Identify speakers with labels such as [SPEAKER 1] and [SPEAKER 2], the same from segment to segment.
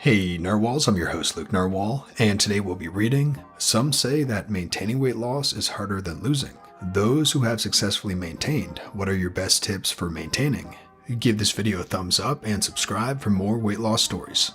[SPEAKER 1] Hey Narwhals, I'm your host Luke Narwhal, and today we'll be reading Some Say That Maintaining Weight Loss is Harder Than Losing. Those who have successfully maintained, what are your best tips for maintaining? Give this video a thumbs up and subscribe for more weight loss stories.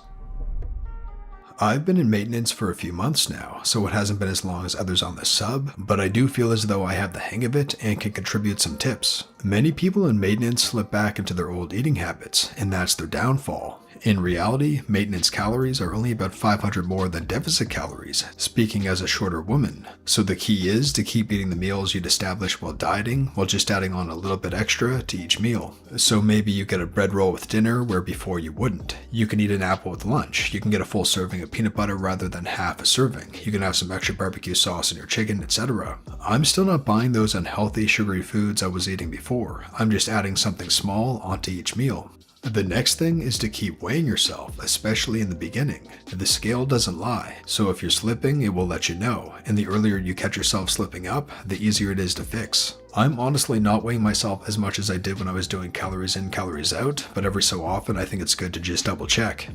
[SPEAKER 1] I've been in maintenance for a few months now, so it hasn't been as long as others on this sub, but I do feel as though I have the hang of it and can contribute some tips. Many people in maintenance slip back into their old eating habits, and that's their downfall. In reality, maintenance calories are only about 500 more than deficit calories, speaking as a shorter woman. So the key is to keep eating the meals you'd established while dieting, while just adding on a little bit extra to each meal. So maybe you get a bread roll with dinner where before you wouldn't. You can eat an apple with lunch. You can get a full serving of peanut butter rather than half a serving. You can have some extra barbecue sauce in your chicken, etc. I'm still not buying those unhealthy sugary foods I was eating before. I'm just adding something small onto each meal. The next thing is to keep weighing yourself, especially in the beginning. The scale doesn't lie, so if you're slipping, it will let you know, and the earlier you catch yourself slipping up, the easier it is to fix. I'm honestly not weighing myself as much as I did when I was doing calories in, calories out, but every so often I think it's good to just double check.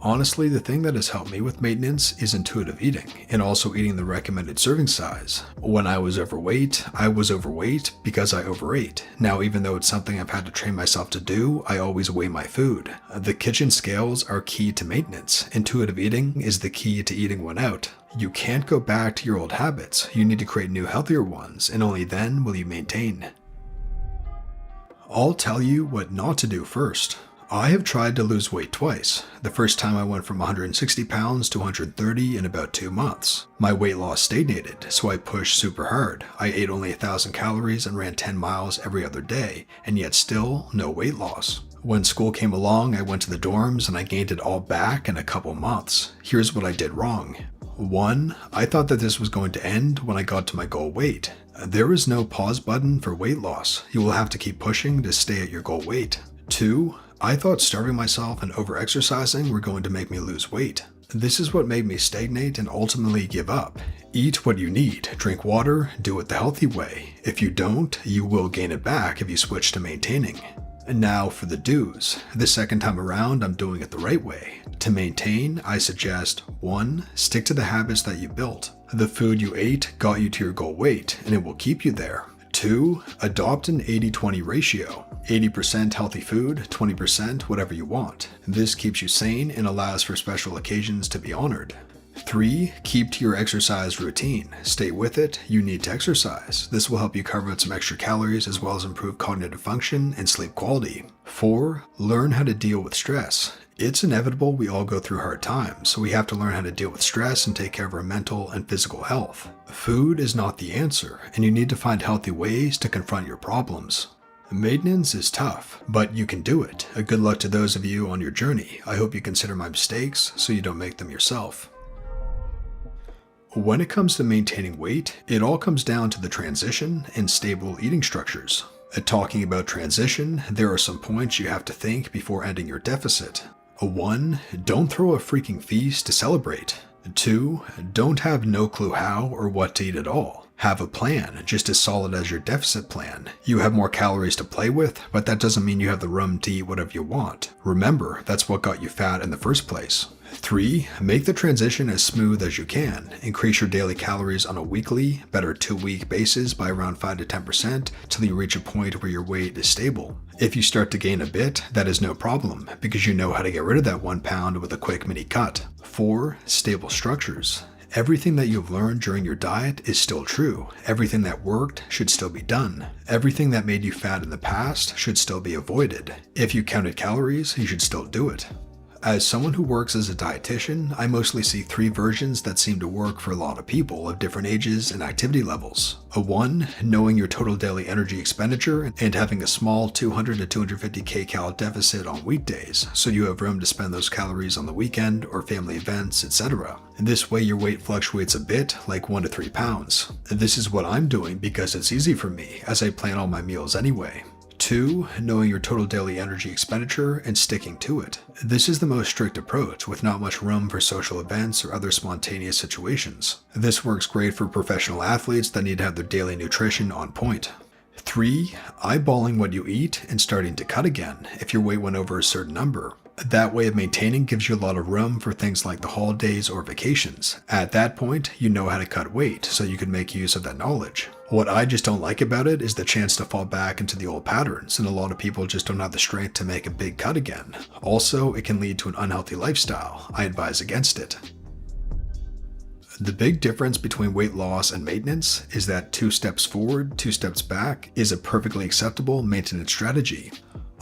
[SPEAKER 1] Honestly, the thing that has helped me with maintenance is intuitive eating, and also eating the recommended serving size. When I was overweight because I overate. Now, even though it's something I've had to train myself to do, I always weigh my food. The kitchen scales are key to maintenance. Intuitive eating is the key to eating one out. You can't go back to your old habits. You need to create new, healthier ones, and only then will you maintain. I'll tell you what not to do first. I have tried to lose weight twice. The first time I went from 160 pounds to 130 in about 2 months. My weight loss stagnated, so I pushed super hard. I ate only 1,000 calories and ran 10 miles every other day, and yet still no weight loss. When school came along, I went to the dorms and I gained it all back in a couple months. Here's what I did wrong. 1. I thought that this was going to end when I got to my goal weight. There is no pause button for weight loss. You will have to keep pushing to stay at your goal weight. 2. I thought starving myself and over-exercising were going to make me lose weight. This is what made me stagnate and ultimately give up. Eat what you need, drink water, do it the healthy way. If you don't, you will gain it back if you switch to maintaining. And now for the do's. The second time around, I'm doing it the right way. To maintain, I suggest 1. Stick to the habits that you built. The food you ate got you to your goal weight, and it will keep you there. 2. Adopt an 80-20 ratio. 80% healthy food, 20% whatever you want. This keeps you sane and allows for special occasions to be honored. 3. Keep to your exercise routine. Stay with it, you need to exercise. This will help you carve out some extra calories as well as improve cognitive function and sleep quality. 4. Learn how to deal with stress. It's inevitable we all go through hard times, so we have to learn how to deal with stress and take care of our mental and physical health. Food is not the answer, and you need to find healthy ways to confront your problems. Maintenance is tough, but you can do it. A good luck to those of you on your journey. I hope you consider my mistakes so you don't make them yourself. When it comes to maintaining weight, it all comes down to the transition and stable eating structures. Talking about transition, there are some points you have to think before ending your deficit. 1. Don't throw a freaking feast to celebrate. 2. Don't have no clue how or what to eat at all. Have a plan, just as solid as your deficit plan. You have more calories to play with, but that doesn't mean you have the room to eat whatever you want. Remember, that's what got you fat in the first place. 3. Make the transition as smooth as you can. Increase your daily calories on a weekly, better 2-week basis by around 5 to 10% till you reach a point where your weight is stable. If you start to gain a bit, that is no problem, because you know how to get rid of that 1 pound with a quick mini cut. 4. Stable structures. Everything that you've learned during your diet is still true. Everything that worked should still be done. Everything that made you fat in the past should still be avoided. If you counted calories, you should still do it. As someone who works as a dietitian, I mostly see 3 versions that seem to work for a lot of people of different ages and activity levels. 1. Knowing your total daily energy expenditure and having a small 200 to 250 kcal deficit on weekdays, so you have room to spend those calories on the weekend or family events, etc. This way your weight fluctuates a bit, like 1 to 3 pounds. This is what I'm doing because it's easy for me, as I plan all my meals anyway. 2. Knowing your total daily energy expenditure and sticking to it. This is the most strict approach with not much room for social events or other spontaneous situations. This works great for professional athletes that need to have their daily nutrition on point. 3. Eyeballing what you eat and starting to cut again if your weight went over a certain number. That way of maintaining gives you a lot of room for things like the holidays or vacations. At that point, you know how to cut weight, so you can make use of that knowledge. What I just don't like about it is the chance to fall back into the old patterns, and a lot of people just don't have the strength to make a big cut again. Also, it can lead to an unhealthy lifestyle. I advise against it. The big difference between weight loss and maintenance is that 2 steps forward, 2 steps back is a perfectly acceptable maintenance strategy.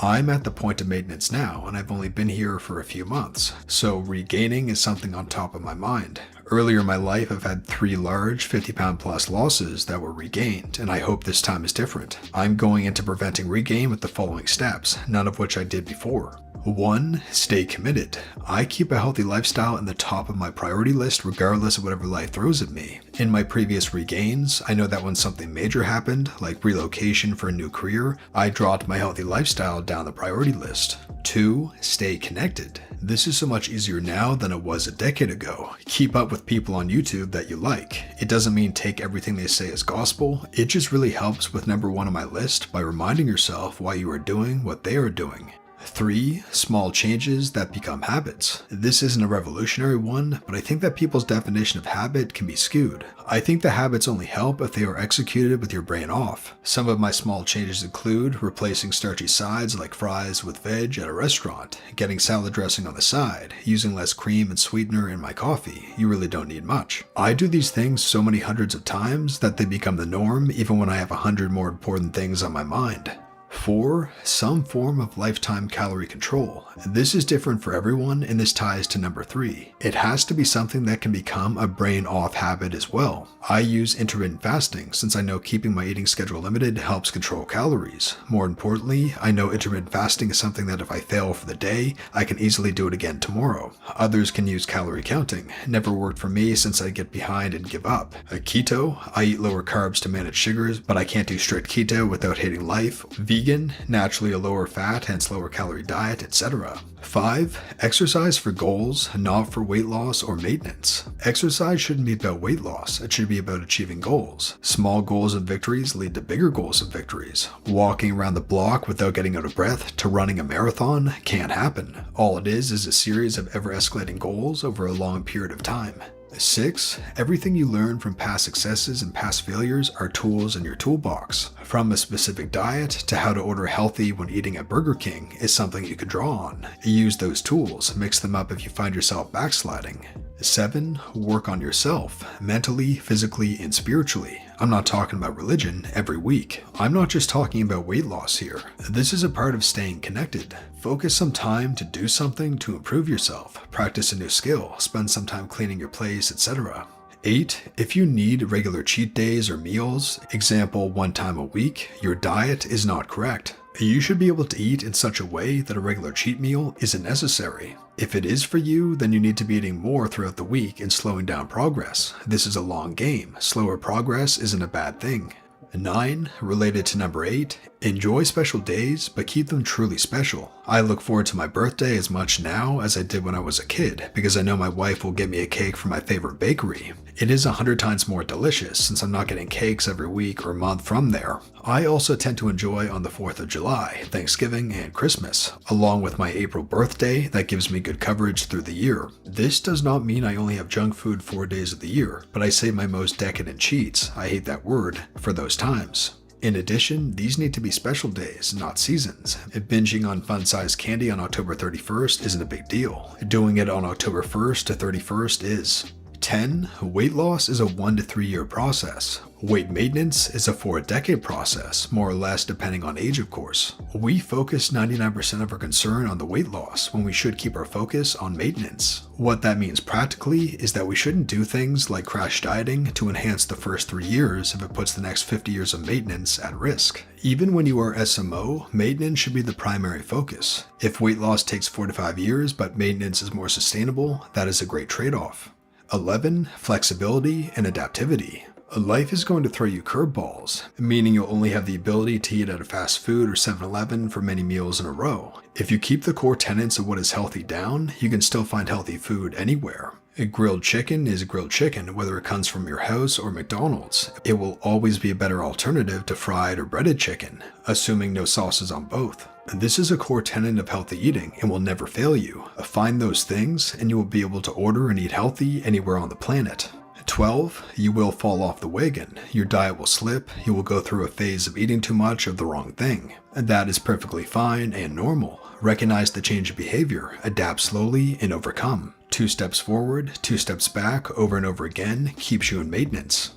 [SPEAKER 1] I'm at the point of maintenance now, and I've only been here for a few months, so regaining is something on top of my mind. Earlier in my life, I've had 3 large 50-pound plus losses that were regained, and I hope this time is different. I'm going into preventing regain with the following steps, none of which I did before. 1. Stay committed. I keep a healthy lifestyle in the top of my priority list regardless of whatever life throws at me. In my previous regains, I know that when something major happened, like relocation for a new career, I dropped my healthy lifestyle down the priority list. 2. Stay connected. This is so much easier now than it was a decade ago. Keep up with people on YouTube that you like. It doesn't mean take everything they say as gospel, it just really helps with number 1 on my list by reminding yourself why you are doing what they are doing. 3. Small changes that become habits. This isn't a revolutionary one, but I think that people's definition of habit can be skewed. I think the habits only help if they are executed with your brain off. Some of my small changes include replacing starchy sides like fries with veg at a restaurant, getting salad dressing on the side, using less cream and sweetener in my coffee. You really don't need much. I do these things so many hundreds of times that they become the norm even when I have 100 more important things on my mind. 4. Some form of lifetime calorie control. This is different for everyone, and this ties to number 3. It has to be something that can become a brain-off habit as well. I use intermittent fasting since I know keeping my eating schedule limited helps control calories. More importantly, I know intermittent fasting is something that if I fail for the day, I can easily do it again tomorrow. Others can use calorie counting. Never worked for me since I get behind and give up. Keto, I eat lower carbs to manage sugars, but I can't do strict keto without hating life. Vegan, naturally a lower fat, hence lower calorie diet, etc. 5. Exercise for goals, not for weight loss or maintenance. Exercise shouldn't be about weight loss, it should be about achieving goals. Small goals and victories lead to bigger goals and victories. Walking around the block without getting out of breath to running a marathon can't happen. All it is a series of ever-escalating goals over a long period of time. 6. Everything you learn from past successes and past failures are tools in your toolbox. From a specific diet to how to order healthy when eating at Burger King is something you could draw on. Use those tools, mix them up if you find yourself backsliding. 7. Work on yourself, mentally, physically, and spiritually. I'm not talking about religion every week. I'm not just talking about weight loss here. This is a part of staying connected. Focus some time to do something to improve yourself, practice a new skill, spend some time cleaning your place, etc. 8. If you need regular cheat days or meals, example 1 time a week, your diet is not correct. You should be able to eat in such a way that a regular cheat meal isn't necessary. If it is for you, then you need to be eating more throughout the week and slowing down progress. This is a long game. Slower progress isn't a bad thing. 9. Related to number 8, enjoy special days, but keep them truly special. I look forward to my birthday as much now as I did when I was a kid, because I know my wife will get me a cake from my favorite bakery. It is 100 times more delicious since I'm not getting cakes every week or month from there. I also tend to enjoy on the 4th of July, Thanksgiving, and Christmas, along with my April birthday that gives me good coverage through the year. This does not mean I only have junk food 4 days of the year, but I save my most decadent cheats, I hate that word, for those times. In addition, these need to be special days, not seasons. Binging on fun-sized candy on October 31st isn't a big deal. Doing it on October 1st to 31st is. 10. Weight loss is a 1 to 3 year process. Weight maintenance is a 4-decade process, more or less depending on age of course. We focus 99% of our concern on the weight loss when we should keep our focus on maintenance. What that means practically is that we shouldn't do things like crash dieting to enhance the first 3 years if it puts the next 50 years of maintenance at risk. Even when you are SMO, maintenance should be the primary focus. If weight loss takes 4 to 5 years but maintenance is more sustainable, that is a great trade-off. 11. Flexibility and adaptivity. Life is going to throw you curveballs, meaning you'll only have the ability to eat at a fast food or 7-Eleven for many meals in a row. If you keep the core tenets of what is healthy down, you can still find healthy food anywhere. A grilled chicken is grilled chicken, whether it comes from your house or McDonald's. It will always be a better alternative to fried or breaded chicken, assuming no sauces on both. This is a core tenet of healthy eating and will never fail you. Find those things and you will be able to order and eat healthy anywhere on the planet. 12. You will fall off the wagon. Your diet will slip. You will go through a phase of eating too much of the wrong thing. And that is perfectly fine and normal. Recognize the change of behavior, adapt slowly, and overcome. 2 steps forward, 2 steps back, over and over again, keeps you in maintenance.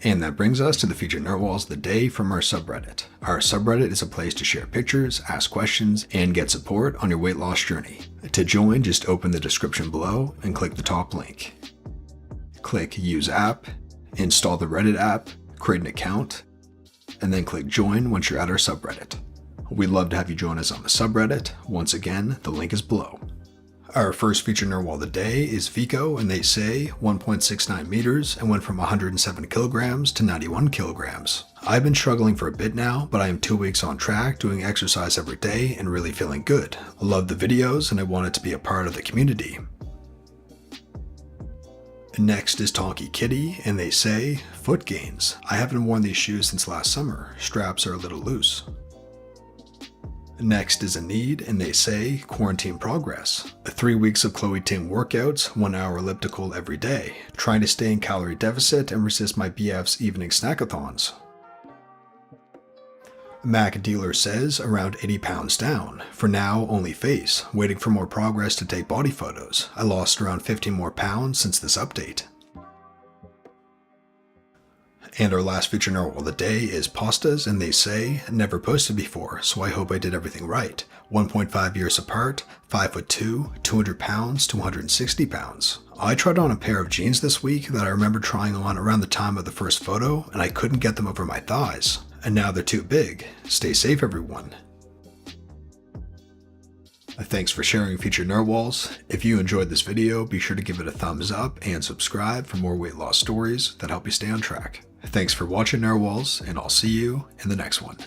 [SPEAKER 1] And that brings us to the featured narwhals of the day from our subreddit. Our subreddit is a place to share pictures, ask questions, and get support on your weight loss journey. To join, just open the description below and click the top link. Click Use App, install the Reddit app, create an account, and then click Join once you're at our subreddit. We'd love to have you join us on the subreddit. Once again, the link is below. Our first featured narwhal of the day is Vico, and they say 1.69 meters and went from 107 kilograms to 91 kilograms. I've been struggling for a bit now, but I am 2 weeks on track, doing exercise every day and really feeling good. I love the videos and I wanted to be a part of the community. Next is Tonky Kitty, and they say, foot gains. I haven't worn these shoes since last summer. Straps are a little loose. Next is Anid, and they say, quarantine progress. 3 weeks of Chloe Ting workouts, 1 hour elliptical every day. Trying to stay in calorie deficit and resist my BF's evening snackathons. Mac Dealer says around 80 pounds down. For now, only face. Waiting for more progress to take body photos. I lost around 15 more pounds since this update. And our last featured narwhal of the day is Pastas, and they say, never posted before, so I hope I did everything right. 1.5 years apart, 5'2", 200 pounds to 160 pounds. I tried on a pair of jeans this week that I remember trying on around the time of the first photo, and I couldn't get them over my thighs. And now they're too big. Stay safe, everyone. Thanks for sharing featured narwhals. If you enjoyed this video, be sure to give it a thumbs up and subscribe for more weight loss stories that help you stay on track. Thanks for watching, narwhals, and I'll see you in the next one.